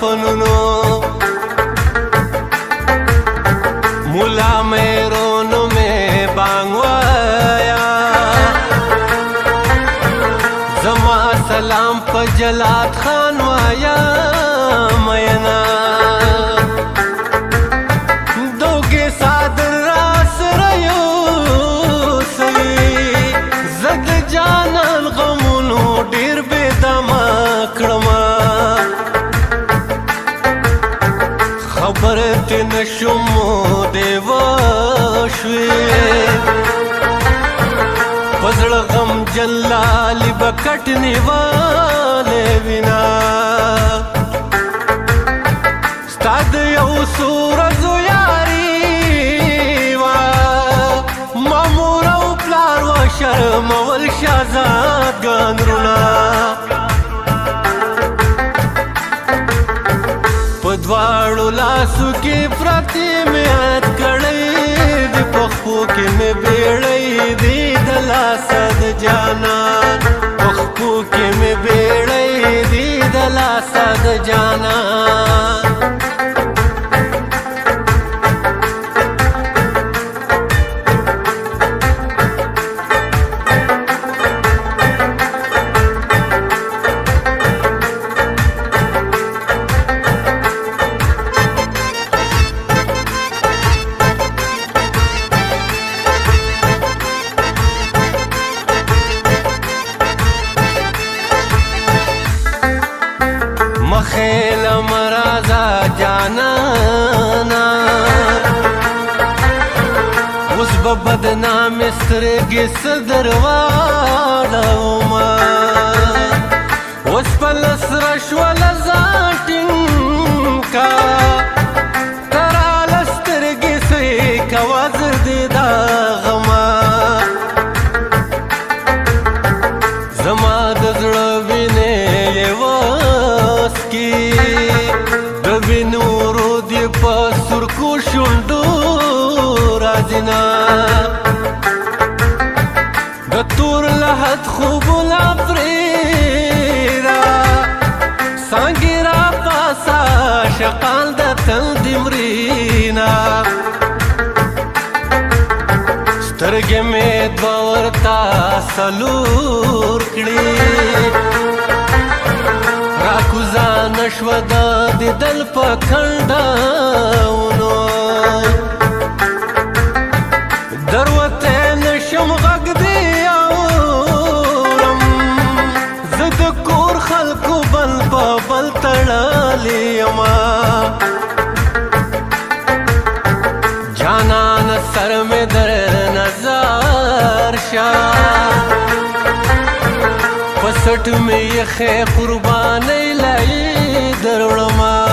فنونو مولا میرونو میں بانگوایا زما سلام پا جلات خان وایا مینا دوگے صادر راس ریو سوی زد جانان غمونو ډیر بیداما کړما خبر تی نشمو دیوا شوی پزړ غم جلالی بکټنی والے وینا ستاد یو سورز یاری وا مامور او پلار و شرم ول شازاد ګانرونا پدواړو لاسو کې پرتی مې یاد کړی د پخپو کې مې بیړی دی د لاسه د جانان پخپو کې مې بیړی دی د لاسه د جانان مخیل مرازا جانانا اوس به بدنام سترګې صدر واړوما اوس په لس رشوه لزاټین کا تراله سترګې سې کوه زر دې دا غما زما د زړه وینې د وینورو دی په سرکو شونډو راځینا د تور لحد خوبونه پریرا څنګه را پاسا شقال د تل د مرینا سترګې مې دوه ورته سلور کړي راکوزا نشوه د دیدل په کنډاونو دروته نشم غږ دی اورم زه د کور خلکو بل په بل تړلی یما جانان سر مې در نظر شا پسټ مې یخې قربانۍ لای دروړما